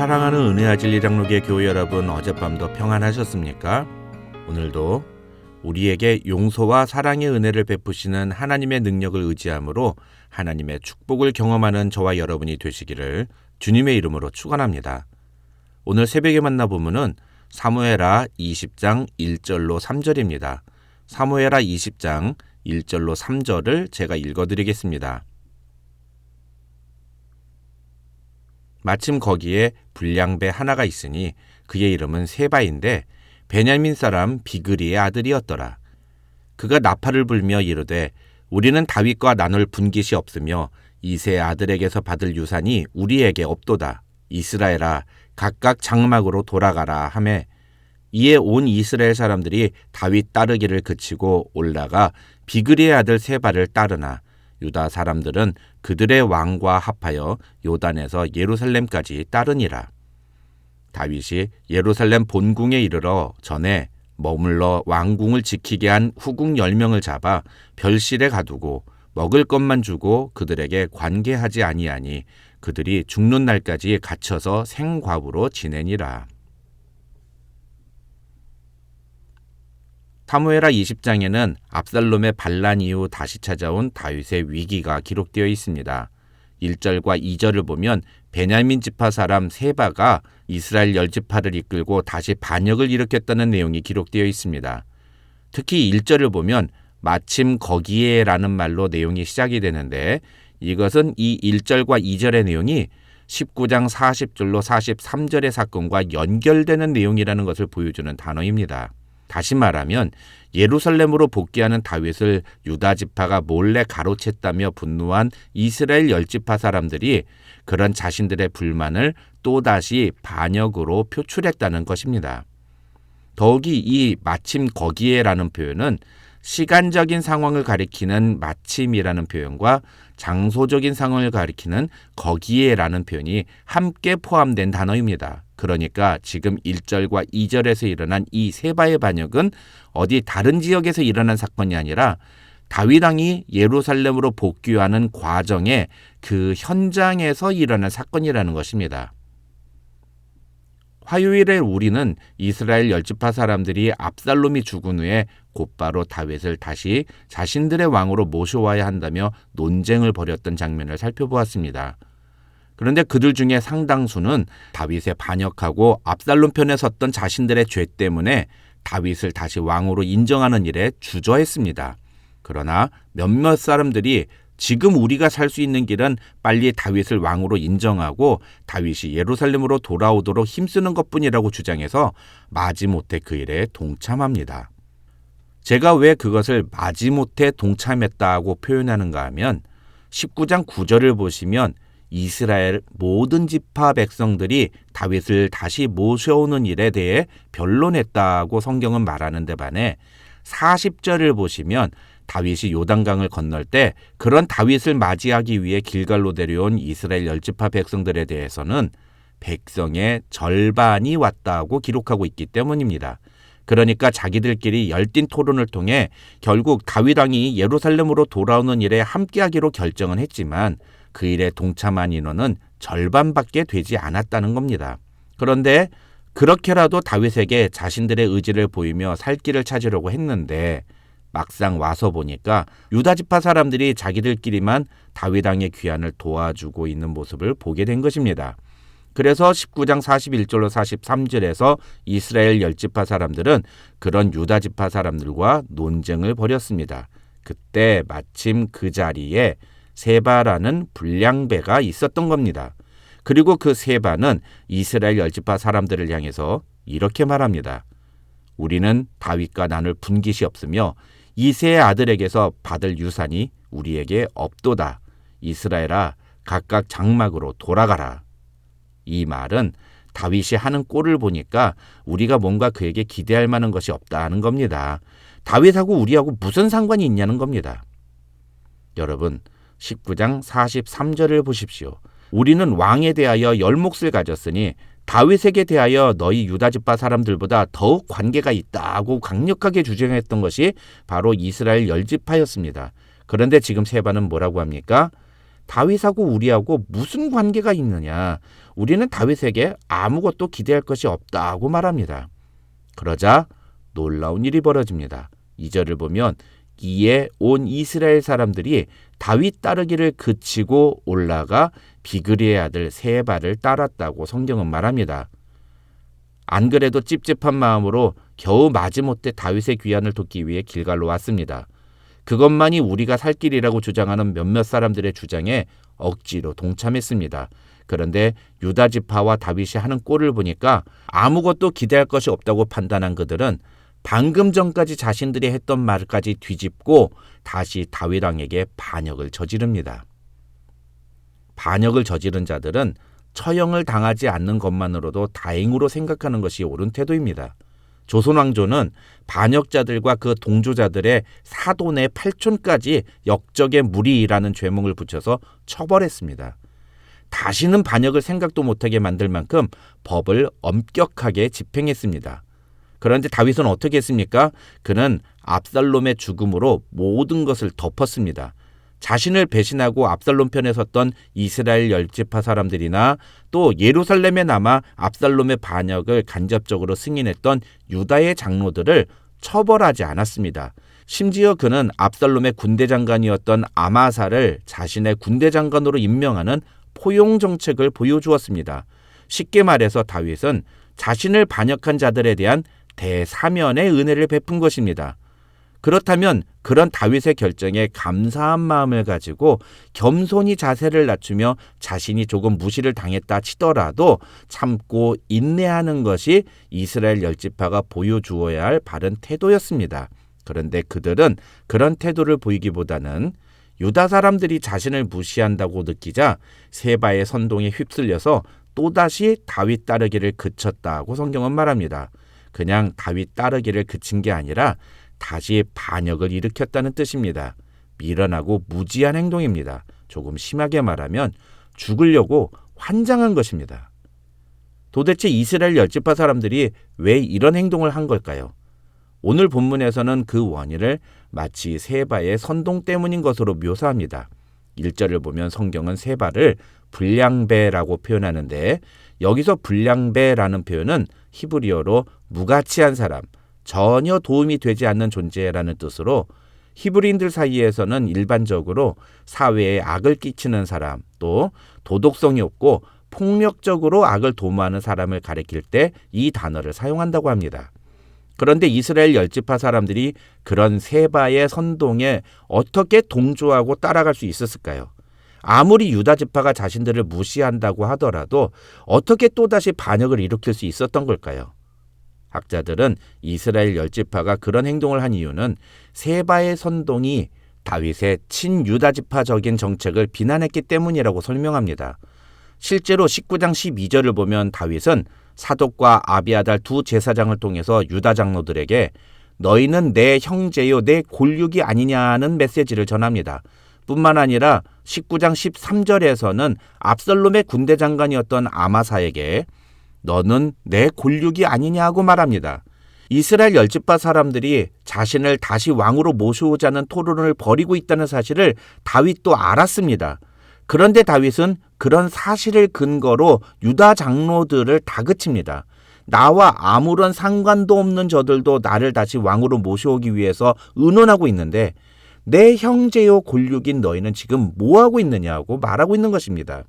사랑하는 은혜와 진리 장로교회 교회 여러분, 어젯밤도 평안하셨습니까? 오늘도 우리에게 용서와 사랑의 은혜를 베푸시는 하나님의 능력을 의지함으로 하나님의 축복을 경험하는 저와 여러분이 되시기를 주님의 이름으로 축원합니다. 오늘 새벽에 만나보면은 사무엘하 20장 1절로 3절입니다. 사무엘하 20장 1절로 3절을 제가 읽어드리겠습니다. 마침 거기에 불량배 하나가 있으니 그의 이름은 세바인데 베냐민 사람 비그리의 아들이었더라. 그가 나팔을 불며 이르되 우리는 다윗과 나눌 분깃이 없으며 이새의 아들에게서 받을 유산이 우리에게 없도다. 이스라엘아 각각 장막으로 돌아가라 하매 이에 온 이스라엘 사람들이 다윗 따르기를 그치고 올라가 비그리의 아들 세바를 따르나 유다 사람들은 그들의 왕과 합하여 요단에서 예루살렘까지 따르니라. 다윗이 예루살렘 본궁에 이르러 전에 머물러 왕궁을 지키게 한 후궁 10명을 잡아 별실에 가두고 먹을 것만 주고 그들에게 관계하지 아니하니 그들이 죽는 날까지 갇혀서 생과부로 지내니라. 사무엘하 20장에는 압살롬의 반란 이후 다시 찾아온 다윗의 위기가 기록되어 있습니다. 1절과 2절을 보면 베냐민 지파 사람 세바가 이스라엘 10지파를 이끌고 다시 반역을 일으켰다는 내용이 기록되어 있습니다. 특히 1절을 보면 마침 거기에 라는 말로 내용이 시작이 되는데 이것은 이 1절과 2절의 내용이 19장 40절로 43절의 사건과 연결되는 내용이라는 것을 보여주는 단어입니다. 다시 말하면 예루살렘으로 복귀하는 다윗을 유다 지파가 몰래 가로챘다며 분노한 이스라엘 10지파 사람들이 그런 자신들의 불만을 또다시 반역으로 표출했다는 것입니다. 더욱이 이 마침 거기에라는 표현은 시간적인 상황을 가리키는 마침이라는 표현과 장소적인 상황을 가리키는 거기에라는 표현이 함께 포함된 단어입니다. 그러니까 지금 1절과 2절에서 일어난 이 세바의 반역은 어디 다른 지역에서 일어난 사건이 아니라 다윗 왕이 예루살렘으로 복귀하는 과정의 그 현장에서 일어난 사건이라는 것입니다. 화요일에 우리는 이스라엘 10지파 사람들이 압살롬이 죽은 후에 곧바로 다윗을 다시 자신들의 왕으로 모셔와야 한다며 논쟁을 벌였던 장면을 살펴보았습니다. 그런데 그들 중에 상당수는 다윗에 반역하고 압살롬 편에 섰던 자신들의 죄 때문에 다윗을 다시 왕으로 인정하는 일에 주저했습니다. 그러나 몇몇 사람들이 지금 우리가 살 수 있는 길은 빨리 다윗을 왕으로 인정하고 다윗이 예루살렘으로 돌아오도록 힘쓰는 것뿐이라고 주장해서 마지못해 그 일에 동참합니다. 제가 왜 그것을 마지못해 동참했다고 표현하는가 하면 19장 9절을 보시면 이스라엘 모든 지파 백성들이 다윗을 다시 모셔오는 일에 대해 변론했다고 성경은 말하는 데 반해 40절을 보시면 다윗이 요단강을 건널 때 그런 다윗을 맞이하기 위해 길갈로 데려온 이스라엘 10지파 백성들에 대해서는 백성의 절반이 왔다고 기록하고 있기 때문입니다. 그러니까 자기들끼리 열띤 토론을 통해 결국 다윗 왕이 예루살렘으로 돌아오는 일에 함께하기로 결정은 했지만 그 일에 동참한 인원은 절반밖에 되지 않았다는 겁니다. 그런데 그렇게라도 다윗에게 자신들의 의지를 보이며 살 길을 찾으려고 했는데 막상 와서 보니까 유다 지파 사람들이 자기들끼리만 다윗 왕의 귀환을 도와주고 있는 모습을 보게 된 것입니다. 그래서 19장 41절로 43절에서 이스라엘 10지파 사람들은 그런 유다 지파 사람들과 논쟁을 벌였습니다. 그때 마침 그 자리에 세바라는 불량배가 있었던 겁니다. 그리고 그 세바는 이스라엘 10지파 사람들을 향해서 이렇게 말합니다. 우리는 다윗과 나눌 분깃이 없으며 이새의 아들에게서 받을 유산이 우리에게 없도다. 이스라엘아 각각 장막으로 돌아가라. 이 말은 다윗이 하는 꼴을 보니까 우리가 뭔가 그에게 기대할 만한 것이 없다는 겁니다. 다윗하고 우리하고 무슨 상관이 있냐는 겁니다. 여러분 19장 43절을 보십시오. 우리는 왕에 대하여 열몫을 가졌으니 다윗에게 대하여 너희 유다지파 사람들보다 더욱 관계가 있다고 강력하게 주장했던 것이 바로 이스라엘 10지파였습니다. 그런데 지금 세바는 뭐라고 합니까? 다윗하고 우리하고 무슨 관계가 있느냐? 우리는 다윗에게 아무것도 기대할 것이 없다고 말합니다. 그러자 놀라운 일이 벌어집니다. 2절을 보면 이에 온 이스라엘 사람들이 다윗 따르기를 그치고 올라가 비그리의 아들 세바를 따랐다고 성경은 말합니다. 안 그래도 찝찝한 마음으로 겨우 마지못해 다윗의 귀환을 돕기 위해 길갈로 왔습니다. 그것만이 우리가 살 길이라고 주장하는 몇몇 사람들의 주장에 억지로 동참했습니다. 그런데 유다 지파와 다윗이 하는 꼴을 보니까 아무것도 기대할 것이 없다고 판단한 그들은 방금 전까지 자신들이 했던 말까지 뒤집고 다시 다윗 왕에게 반역을 저지릅니다. 반역을 저지른 자들은 처형을 당하지 않는 것만으로도 다행으로 생각하는 것이 옳은 태도입니다. 조선 왕조는 반역자들과 그 동조자들의 사돈의 팔촌까지 역적의 무리라는 죄목을 붙여서 처벌했습니다. 다시는 반역을 생각도 못하게 만들 만큼 법을 엄격하게 집행했습니다. 그런데 다윗은 어떻게 했습니까? 그는 압살롬의 죽음으로 모든 것을 덮었습니다. 자신을 배신하고 압살롬 편에 섰던 이스라엘 열지파 사람들이나 또 예루살렘에 남아 압살롬의 반역을 간접적으로 승인했던 유다의 장로들을 처벌하지 않았습니다. 심지어 그는 압살롬의 군대 장관이었던 아마사를 자신의 군대 장관으로 임명하는 포용 정책을 보여주었습니다. 쉽게 말해서 다윗은 자신을 반역한 자들에 대한 대사면의 은혜를 베푼 것입니다. 그렇다면 그런 다윗의 결정에 감사한 마음을 가지고 겸손히 자세를 낮추며 자신이 조금 무시를 당했다 치더라도 참고 인내하는 것이 이스라엘 열지파가 보여주어야 할 바른 태도였습니다. 그런데 그들은 그런 태도를 보이기보다는 유다 사람들이 자신을 무시한다고 느끼자 세바의 선동에 휩쓸려서 또다시 다윗 따르기를 그쳤다고 성경은 말합니다. 그냥 다윗 따르기를 그친 게 아니라 다시 반역을 일으켰다는 뜻입니다. 미련하고 무지한 행동입니다. 조금 심하게 말하면 죽으려고 환장한 것입니다. 도대체 이스라엘 열지파 사람들이 왜 이런 행동을 한 걸까요? 오늘 본문에서는 그 원인을 마치 세바의 선동 때문인 것으로 묘사합니다. 1절을 보면 성경은 세바를 불량배라고 표현하는데 여기서 불량배라는 표현은 히브리어로 무가치한 사람, 전혀 도움이 되지 않는 존재라는 뜻으로 히브리인들 사이에서는 일반적으로 사회에 악을 끼치는 사람, 또 도덕성이 없고 폭력적으로 악을 도모하는 사람을 가리킬 때 이 단어를 사용한다고 합니다. 그런데 이스라엘 열지파 사람들이 그런 세바의 선동에 어떻게 동조하고 따라갈 수 있었을까요? 아무리 유다 지파가 자신들을 무시한다고 하더라도 어떻게 또다시 반역을 일으킬 수 있었던 걸까요? 학자들은 이스라엘 열지파가 그런 행동을 한 이유는 세바의 선동이 다윗의 친유다지파적인 정책을 비난했기 때문이라고 설명합니다. 실제로 19장 12절을 보면 다윗은 사독과 아비아달 두 제사장을 통해서 유다 장로들에게 너희는 내 형제요 내 골육이 아니냐는 메시지를 전합니다. 뿐만 아니라 19장 13절에서는 압살롬의 군대 장관이었던 아마사에게 너는 내 골육이 아니냐고 말합니다. 이스라엘 열지파 사람들이 자신을 다시 왕으로 모셔오자는 토론을 벌이고 있다는 사실을 다윗도 알았습니다. 그런데 다윗은 그런 사실을 근거로 유다 장로들을 다그칩니다. 나와 아무런 상관도 없는 저들도 나를 다시 왕으로 모셔오기 위해서 의논하고 있는데 내 형제요 골육인 너희는 지금 뭐하고 있느냐고 말하고 있는 것입니다.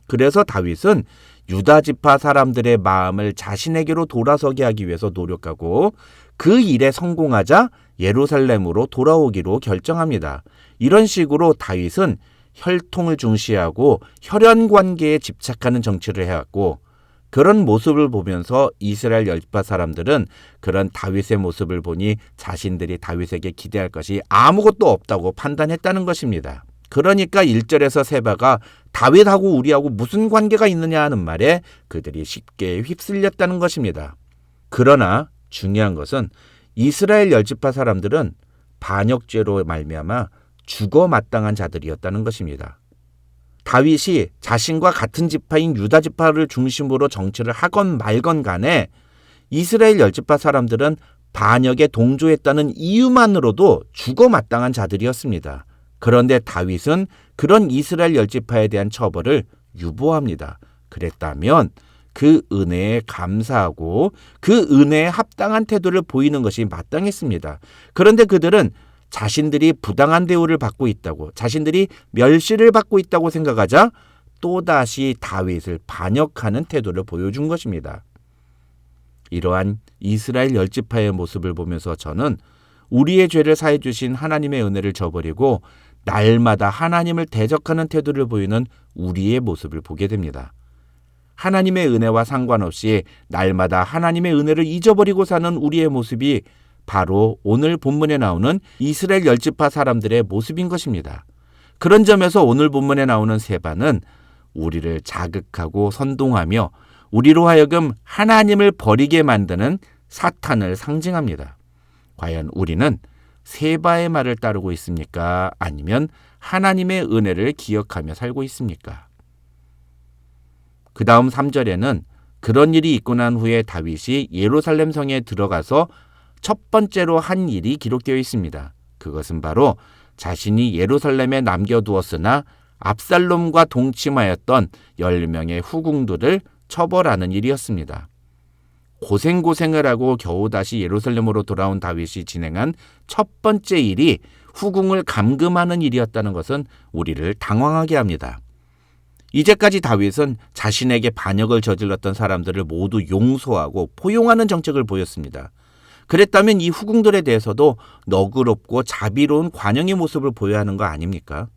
그래서 다윗은 유다 지파 사람들의 마음을 자신에게로 돌아서게 하기 위해서 노력하고 그 일에 성공하자 예루살렘으로 돌아오기로 결정합니다. 이런 식으로 다윗은 혈통을 중시하고 혈연 관계에 집착하는 정치를 해왔고 그런 모습을 보면서 이스라엘 열지파 사람들은 그런 다윗의 모습을 보니 자신들이 다윗에게 기대할 것이 아무것도 없다고 판단했다는 것입니다. 그러니까 1절에서 세바가 다윗하고 우리하고 무슨 관계가 있느냐 하는 말에 그들이 쉽게 휩쓸렸다는 것입니다. 그러나 중요한 것은 이스라엘 열지파 사람들은 반역죄로 말미암아 죽어 마땅한 자들이었다는 것입니다. 다윗이 자신과 같은 지파인 유다 지파를 중심으로 정치를 하건 말건 간에 이스라엘 열지파 사람들은 반역에 동조했다는 이유만으로도 죽어 마땅한 자들이었습니다. 그런데 다윗은 그런 이스라엘 열지파에 대한 처벌을 유보합니다. 그랬다면 그 은혜에 감사하고 그 은혜에 합당한 태도를 보이는 것이 마땅했습니다. 그런데 그들은 자신들이 부당한 대우를 받고 있다고, 자신들이 멸시를 받고 있다고 생각하자 또다시 다윗을 반역하는 태도를 보여준 것입니다. 이러한 이스라엘 열지파의 모습을 보면서 저는 우리의 죄를 사해 주신 하나님의 은혜를 저버리고 날마다 하나님을 대적하는 태도를 보이는 우리의 모습을 보게 됩니다. 하나님의 은혜와 상관없이 날마다 하나님의 은혜를 잊어버리고 사는 우리의 모습이 바로 오늘 본문에 나오는 이스라엘 열지파 사람들의 모습인 것입니다. 그런 점에서 오늘 본문에 나오는 세바는 우리를 자극하고 선동하며 우리로 하여금 하나님을 버리게 만드는 사탄을 상징합니다. 과연 우리는 세바의 말을 따르고 있습니까? 아니면 하나님의 은혜를 기억하며 살고 있습니까? 그 다음 3절에는 그런 일이 있고 난 후에 다윗이 예루살렘 성에 들어가서 첫 번째로 한 일이 기록되어 있습니다. 그것은 바로 자신이 예루살렘에 남겨두었으나 압살롬과 동침하였던 10명의 후궁들을 처벌하는 일이었습니다. 고생고생을 하고 겨우 다시 예루살렘으로 돌아온 다윗이 진행한 첫 번째 일이 후궁을 감금하는 일이었다는 것은 우리를 당황하게 합니다. 이제까지 다윗은 자신에게 반역을 저질렀던 사람들을 모두 용서하고 포용하는 정책을 보였습니다. 그랬다면 이 후궁들에 대해서도 너그럽고 자비로운 관용의 모습을 보여야 하는 거 아닙니까?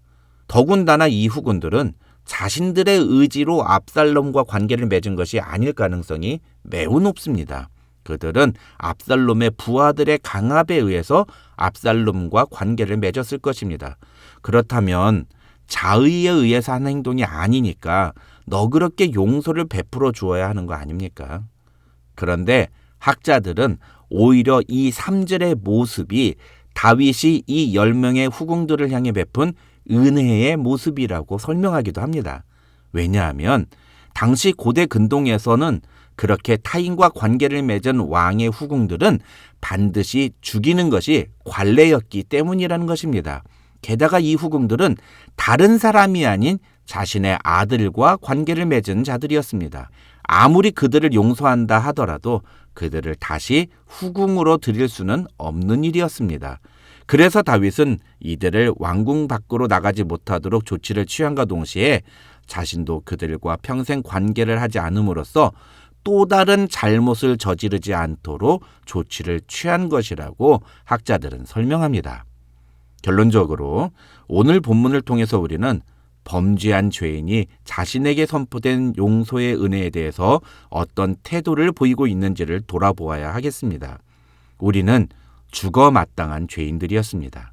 더군다나 이 후궁들은 자신들의 의지로 압살롬과 관계를 맺은 것이 아닐 가능성이 매우 높습니다. 그들은 압살롬의 부하들의 강압에 의해서 압살롬과 관계를 맺었을 것입니다. 그렇다면 자의에 의해서 하는 행동이 아니니까 너그럽게 용서를 베풀어 주어야 하는 거 아닙니까? 그런데 학자들은 오히려 이 3절의 모습이 다윗이 이 10명의 후궁들을 향해 베푼 은혜의 모습이라고 설명하기도 합니다. 왜냐하면 당시 고대 근동에서는 그렇게 타인과 관계를 맺은 왕의 후궁들은 반드시 죽이는 것이 관례였기 때문이라는 것입니다. 게다가 이 후궁들은 다른 사람이 아닌 자신의 아들과 관계를 맺은 자들이었습니다. 아무리 그들을 용서한다 하더라도 그들을 다시 후궁으로 들일 수는 없는 일이었습니다. 그래서 다윗은 이들을 왕궁 밖으로 나가지 못하도록 조치를 취함과 동시에 자신도 그들과 평생 관계를 하지 않음으로써 또 다른 잘못을 저지르지 않도록 조치를 취한 것이라고 학자들은 설명합니다. 결론적으로 오늘 본문을 통해서 우리는 범죄한 죄인이 자신에게 선포된 용서의 은혜에 대해서 어떤 태도를 보이고 있는지를 돌아보아야 하겠습니다. 우리는 죽어 마땅한 죄인들이었습니다.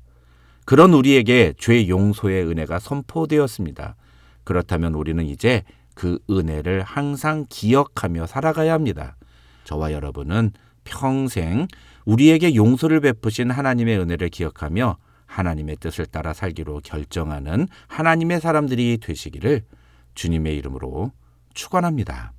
그런 우리에게 죄 용서의 은혜가 선포되었습니다. 그렇다면 우리는 이제 그 은혜를 항상 기억하며 살아가야 합니다. 저와 여러분은 평생 우리에게 용서를 베푸신 하나님의 은혜를 기억하며 하나님의 뜻을 따라 살기로 결정하는 하나님의 사람들이 되시기를 주님의 이름으로 축원합니다.